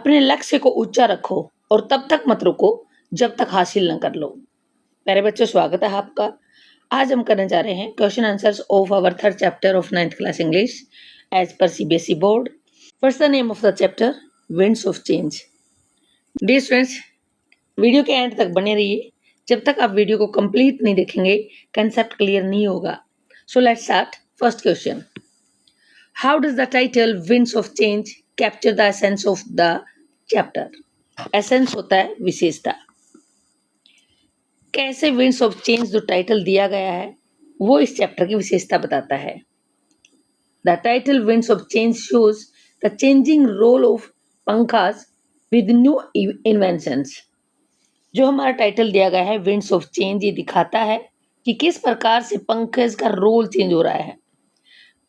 अपने लक्ष्य को ऊंचा रखो और तब तक मत रुको जब तक हासिल न कर लो। प्यारे बच्चों, स्वागत है आपका। आज हम करने जा रहे हैं question answers of our third chapter of 9th class English as पर CBSE board. First the name of the chapter, winds of change. Dear students, video के एंड तक बने रहिए। जब तक आप वीडियो को कंप्लीट नहीं देखेंगे कंसेप्ट क्लियर नहीं होगा। So let's start. First question, how does the title winds of change capture the essence of the chapter? Essence होता है विशेषता। कैसे विंड्स ऑफ चेंज जो टाइटल दिया गया है वो इस चैप्टर की विशेषता बताता है। The title winds of change shows the changing role of pankhas with new inventions. जो हमारा टाइटल दिया गया है विंड्स ऑफ चेंज, ये दिखाता है कि किस प्रकार से पंखे का रोल चेंज हो रहा है।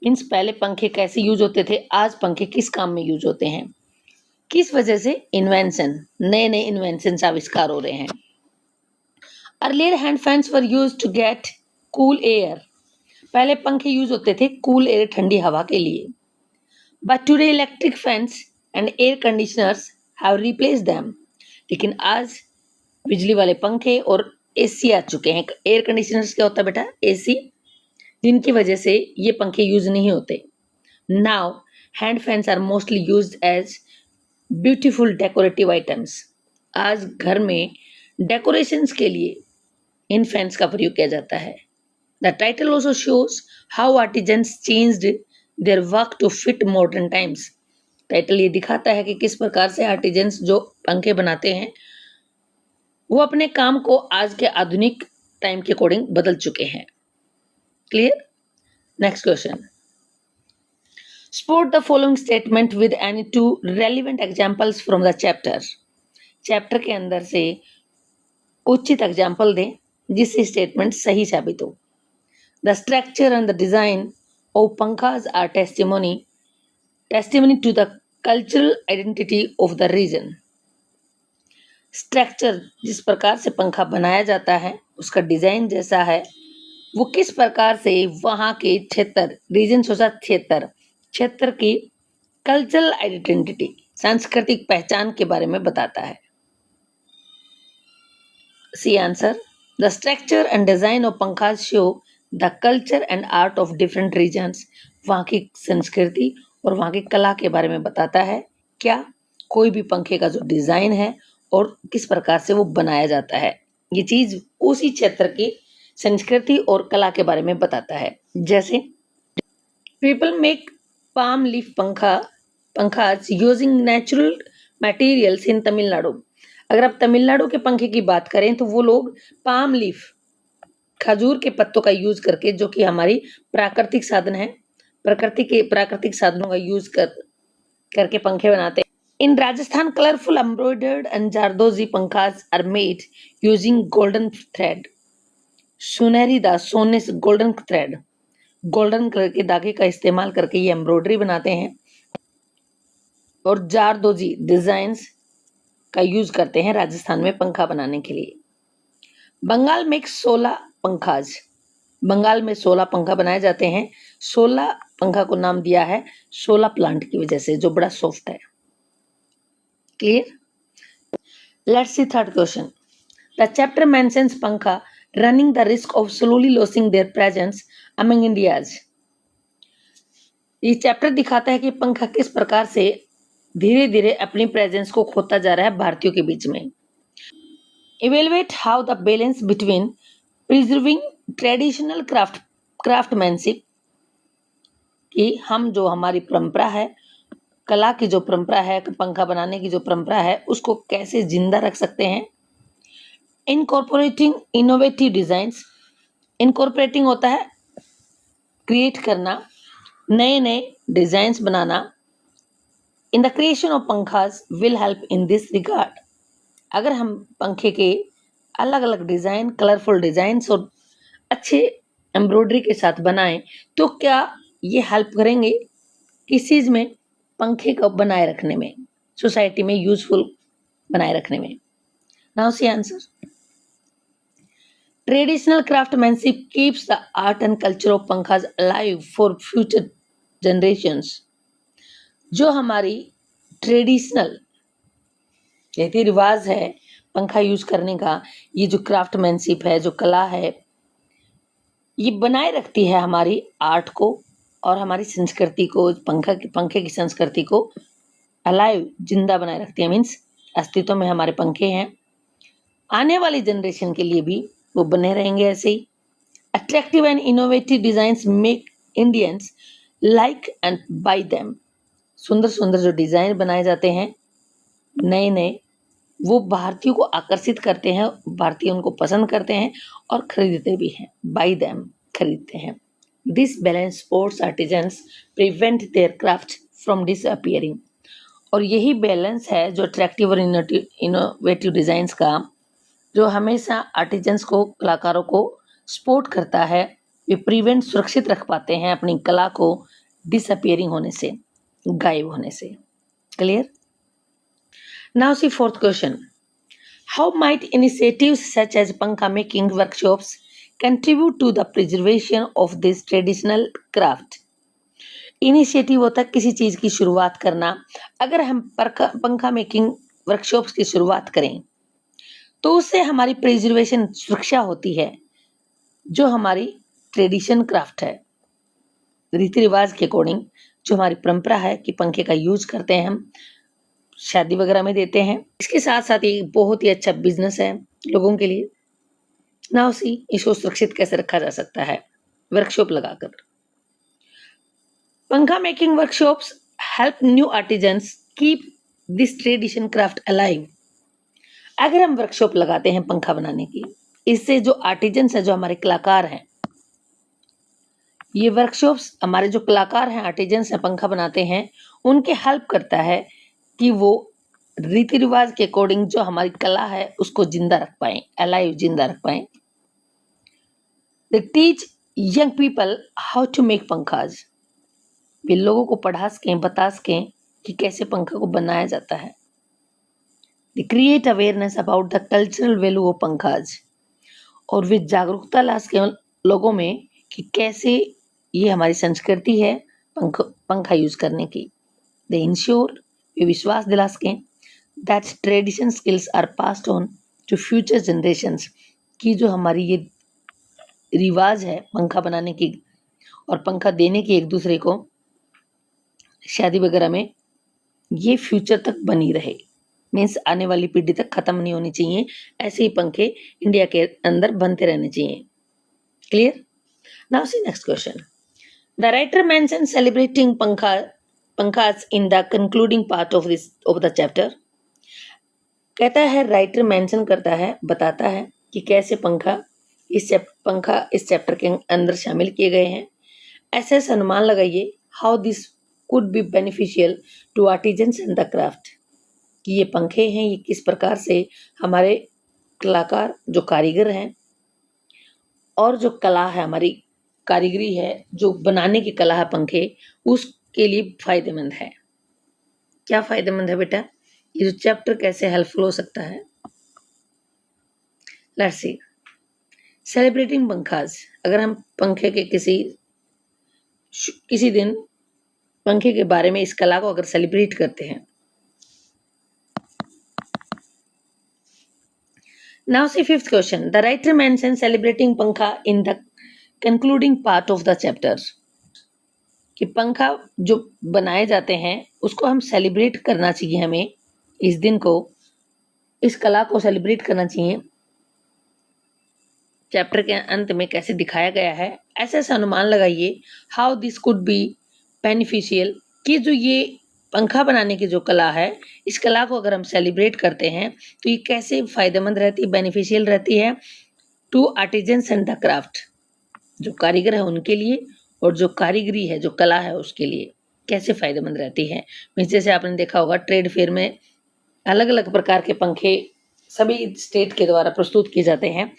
मीन्स पहले पंखे कैसे यूज होते थे, आज पंखे किस काम में यूज होते हैं, किस वजह से इन्वेंशन, नए नए इन्वेंशन आविष्कार हो रहे हैं। Earlier hand fans were used to get cool air. पहले पंखे यूज होते थे कूल एयर, ठंडी हवा के लिए। But today electric fans and air conditioners have replace them. लेकिन आज बिजली वाले पंखे और एसी आ चुके हैं। एयर कंडीशनर्स क्या होता है बेटा? एसी, जिनकी वजह से ये पंखे यूज नहीं होते। Now hand fans are mostly used as beautiful decorative items. आज घर में डेकोरेशंस के लिए इन फैंस का प्रयोग किया जाता है। The title also shows how artisans changed their work to fit modern times. Title ये दिखाता है कि किस प्रकार से आर्टिजन्स जो पंखे बनाते हैं वो अपने काम को आज के आधुनिक टाइम के अकॉर्डिंग बदल चुके हैं। Clear? Next question, Support the following statement with any two relevant examples from the chapter. Chapter के अंदर से उचित एग्जाम्पल दें जिससे स्टेटमेंट सही साबित हो। The structure and the design of पंखास are testimony to the cultural identity of the region. Structure, जिस प्रकार से पंखा बनाया जाता है, उसका डिजाइन जैसा है, वो किस प्रकार से वहाँ के क्षेत्र, रीजन सोचा क्षेत्र की कल्चरल आइडेंटिटी, सांस्कृतिक पहचान के बारे में बताता है। See answer, the structure and design of pankhas show the culture and art of different regions. वहाँ की संस्कृति और वहाँ की कला के बारे में बताता है। क्या? कोई भी पंखे का जो डिजाइन है और किस प्रकार से वो बनाया जाता है, ये चीज उसी क्षेत्र की संस्कृति और कला के बारे में बताता है। जैसे people make palm leaf pankhas using natural materials in Tamil Nadu. अगर आप तमिलनाडु के पंखे की बात करें तो वो लोग पाम लीफ, खजूर के पत्तों का यूज करके, जो कि हमारी प्राकृतिक साधन है, प्राकृतिक साधनों का यूज करके पंखे बनाते हैं। In Rajasthan, colorful embroidered and Zardozi पंखास are made using golden thread. सुनहरी सोने से गोल्डन थ्रेड, गोल्डन कलर के धागे का इस्तेमाल करके ये एम्ब्रॉयडरी बनाते हैं और जारदोजी डिजाइन्स का यूज करते हैं राजस्थान में पंखा बनाने के लिए। बंगाल में 16 पंखास, बंगाल में 16 पंखा बनाए जाते हैं। 16 पंखा को नाम दिया है 16 प्लांट की वजह से, जो बड़ा सॉफ्ट है। Clear? Let's see third question. The chapter mentions Pankha running the risk of slowly losing their presence among Indians. ये चैप्टर दिखाता है कि पंखा किस प्रकार से धीरे धीरे अपनी प्रेजेंस को खोता जा रहा है भारतीयों के बीच में। Evaluate how the balance between preserving traditional craftsmanship, कि हम जो हमारी परंपरा है, कला की जो परंपरा है, पंखा बनाने की जो परंपरा है, उसको कैसे जिंदा रख सकते हैं। इनकॉर्पोरेटिंग इनोवेटिव डिजाइन्स, इनकॉर्पोरेटिंग होता है क्रिएट करना, नए नए डिजाइन्स बनाना। In the creation of pankhas will help in this regard. अगर हम पंखे के अलग अलग डिजाइन, कलरफुल डिजाइन्स और अच्छे एम्ब्रॉयडरी के साथ बनाएं तो क्या ये हेल्प करेंगे किस चीज में? पंखे को बनाए रखने में, सोसाइटी में यूजफुल बनाए रखने में। Now see answer, traditional craftsmanship keeps the art and culture of pankhas alive for future generations. जो हमारी ट्रेडिशनल रीति रिवाज है पंखा यूज करने का, ये जो क्राफ्टमैनशिप है, जो कला है, ये बनाए रखती है हमारी आर्ट को और हमारी संस्कृति को, पंखे की संस्कृति को अलाइव, जिंदा बनाए रखती है। मीन्स अस्तित्व में हमारे पंखे हैं, आने वाली जनरेशन के लिए भी वो बने रहेंगे ऐसे ही। Attractive and innovative designs make Indians like and buy them. सुंदर सुंदर जो डिजाइन बनाए जाते हैं नए नए, वो भारतीयों को आकर्षित करते हैं, भारतीय उनको पसंद करते हैं और खरीदते भी हैं। बाय देम, खरीदते हैं। This balance sports artisans prevent there craft from disappearing. और यही बैलेंस है जो अट्रैक्टिव और इनोवेटिव डिजाइन्स का, जो हमेशा आर्टिजन्स को, कलाकारों को सपोर्ट करता है। वे प्रिवेंट, सुरक्षित रख पाते हैं अपनी कला को डिसअपियरिंग होने से, गायब होने से। Clear? Now see fourth question. How might initiatives such as pankha making workshops contribute to the preservation of this traditional craft? Initiative होता है किसी चीज की शुरुआत करना। अगर हम पंखा मेकिंग वर्कशॉप्स की शुरुआत करें तो उससे हमारी प्रिजर्वेशन, सुरक्षा होती है। जो हमारी ट्रेडिशन क्राफ्ट है, रीति रिवाज के अकॉर्डिंग जो हमारी परंपरा है कि पंखे का यूज करते हैं, हम शादी वगैरह में देते हैं। इसके साथ साथ ये बहुत ही अच्छा बिजनेस है लोगों के लिए। नाउ सी, इसको सुरक्षित कैसे रखा जा सकता है वर्कशॉप लगाकर। पंखा making workshops help new artisans keep this tradition craft alive. अगर हम वर्कशॉप लगाते हैं पंखा बनाने की, इससे जो आर्टिजन्स है, जो हमारे कलाकार हैं, ये वर्कशॉप्स हमारे जो कलाकार हैं, आर्टिजन्स हैं, पंखा बनाते हैं, उनके हेल्प करता है कि वो रीति रिवाज के अकॉर्डिंग जो हमारी कला है उसको जिंदा रख पाए, अलाइव, जिंदा रख पाए। They teach young people how to make pankhas. वे लोगों को पढ़ा सकें, बता सकें कि कैसे पंखा को बनाया जाता है। They create awareness about the cultural value of pankhas. और वे जागरूकता ला सकें लोगों में कि कैसे ये हमारी संस्कृति है पंखा यूज करने की। दे इंश्योर, वे विश्वास दिला सकें that tradition skills are passed on to future generations, की जो हमारी ये रिवाज है पंखा बनाने की और पंखा देने की एक दूसरे को शादी वगैरह में, ये फ्यूचर तक बनी रहे। मीन्स आने वाली पीढ़ी तक खत्म नहीं होनी चाहिए। ऐसे ही पंखे इंडिया के अंदर बनते रहने चाहिए। Clear? Now see next question. The writer mention celebrating pankhas in the concluding part of the chapter. कहता है, राइटर मेंशन करता है, बताता है कि कैसे पंखा इस चैप्टर के अंदर शामिल किए गए हैं। ऐसे अनुमान लगाइए how this could be beneficial to artisans and the craft, कि ये पंखे हैं, ये किस प्रकार से हमारे कलाकार, जो कारीगर हैं, और जो कला है, हमारी कारीगरी है, जो बनाने की कला है पंखे, उसके लिए फायदेमंद है। क्या फायदेमंद है बेटा? ये जो चैप्टर कैसे हेल्पफुल हो सकता है? Let's see. सेलिब्रेटिंग पंखास। अगर हम पंखे के किसी दिन पंखे के बारे में, इस कला को अगर सेलिब्रेट करते हैं। Now see fifth question. The writer mention celebrating pankha in the concluding part of the chapter, कि पंखा जो बनाए जाते हैं उसको हम सेलिब्रेट करना चाहिए, हमें इस दिन को, इस कला को सेलिब्रेट करना चाहिए। चैप्टर के अंत में कैसे दिखाया गया है, ऐसे अनुमान लगाइए how this could be beneficial, कि जो ये पंखा बनाने की जो कला है, इस कला को अगर हम सेलिब्रेट करते हैं तो ये कैसे फायदेमंद रहती है, बेनिफिशियल रहती है to artisans and the craft, जो कारीगर है उनके लिए, और जो कारीगरी है, जो कला है, उसके लिए कैसे फायदेमंद रहती है। जैसे आपने देखा होगा ट्रेड फेयर में अलग अलग प्रकार के पंखे सभी स्टेट के द्वारा प्रस्तुत किए जाते हैं,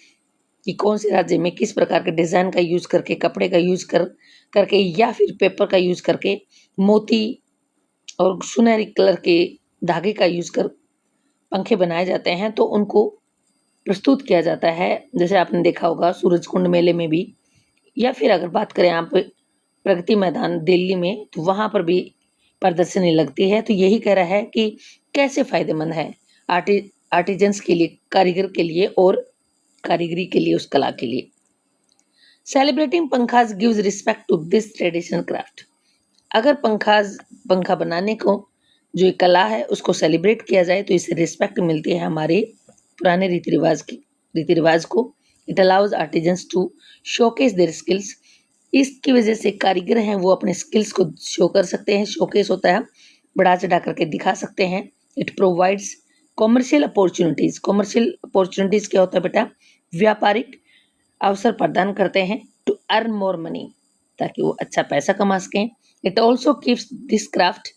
कि कौन से राज्य में किस प्रकार के डिज़ाइन का यूज करके, कपड़े का यूज करके या फिर पेपर का यूज करके, मोती और सुनहरी कलर के धागे का यूज कर पंखे बनाए जाते हैं, तो उनको प्रस्तुत किया जाता है। जैसे आपने देखा होगा सूरजकुंड मेले में भी, या फिर अगर बात करें आप प्रगति मैदान दिल्ली में, तो वहाँ पर भी प्रदर्शनी लगती है। तो यही कह रहा है कि कैसे फायदेमंद है आर्टिजन्स के लिए, कारीगर के लिए और कारीगरी के लिए, उस कला के लिए। Celebrating pankhas gives respect to this traditional craft. अगर पंखा बनाने को जो एक कला है उसको सेलिब्रेट किया जाए तो इससे रिस्पेक्ट मिलती है हमारे पुराने रीति रिवाज को। It allows artisans to showcase their skills. इसकी वजह से कारीगर हैं वो अपने स्किल्स को शो कर सकते हैं। शोकेस होता है बढ़ा चढ़ा करके दिखा सकते हैं। It provides commercial opportunities. Commercial opportunities क्या होता है बेटा? व्यापारिक अवसर प्रदान करते हैं टू अर्न मोर मनी, ताकि वो अच्छा पैसा कमा सकें। It also keeps this craft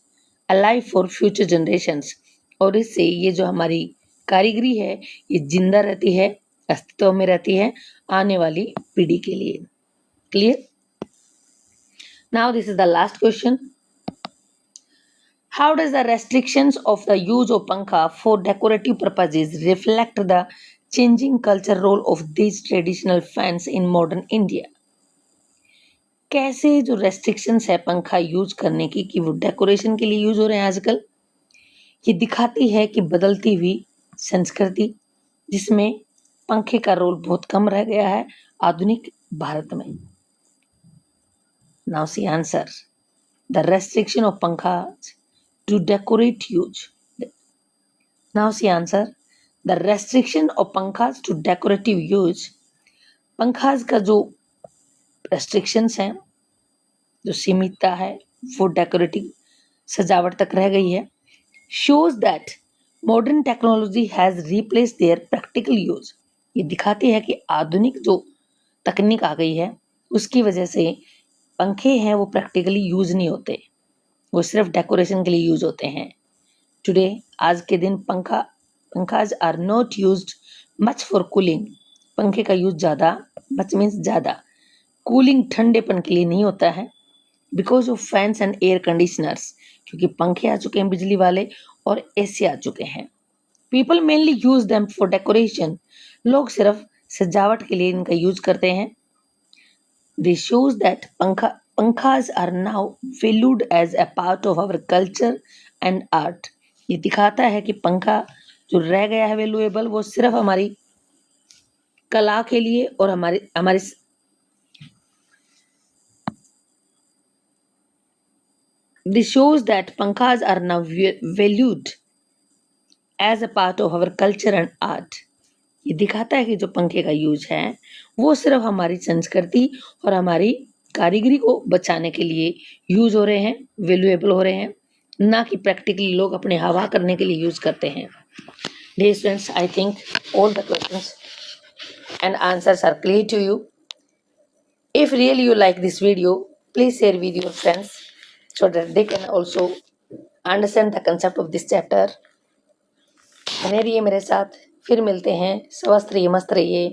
alive for future generations. और इससे ये जो हमारी कारीगरी है ये जिंदा रहती है, अस्तित्व में रहती है आने वाली पीढ़ी के लिए। Clear? Now this is the last question. How does the restrictions of the use of pankha for decorative purposes reflect the changing culture role of these traditional fans in modern India? कैसे जो restrictions है पंखा use करने की कि वो decoration के लिए यूज हो रहे हैं आजकल, ये दिखाती है कि बदलती हुई संस्कृति जिसमें पंखे का रोल बहुत कम रह गया है आधुनिक भारत में। Now see answer. The restriction of pankha to decorate use. Now see answer. The restriction of पंखास to decorative use. पंखास का जो restrictions हैं, जो सीमितता है वो डेकोरेटिव सजावट तक रह गई है। shows that modern technology has replaced their practical use. ये दिखाती है कि आधुनिक जो तकनीक आ गई है उसकी वजह से पंखे हैं वो प्रैक्टिकली यूज नहीं होते, वो सिर्फ डेकोरेशन के लिए यूज होते हैं। टुडे आज के दिन pankhas are not used much for cooling. पंखे का यूज ज़्यादा कूलिंग ठंडेपन के लिए नहीं होता है। Because of fans and air conditioners, क्योंकि पंखे आ चुके हैं बिजली वाले और एसी आ चुके हैं। People mainly use them for decoration. लोग सिर्फ सजावट के लिए इनका यूज करते हैं। This shows that pankhas are now valued as a part of our culture and art. ये दिखाता है कि पंखा जो रह गया है वैल्यूएबल वो सिर्फ हमारी कला के लिए और हमारे This shows that पंखास are now valued as a part of our culture and art. ये दिखाता है कि जो पंखे का यूज है वो सिर्फ हमारी संस्कृति और हमारी कारीगरी को बचाने के लिए यूज हो रहे हैं, वैल्यूएबल हो रहे हैं, ना कि प्रैक्टिकली लोग अपने हवा करने के लिए यूज करते हैं। Dear students, I think all the questions and answers are clear to you. If really you like this video, please share with your friends so that they can also understand the concept of this chapter. बने रहिए मेरे साथ, फिर मिलते हैं। स्वस्थ रहिए, मस्त रहिए।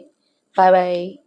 Bye bye.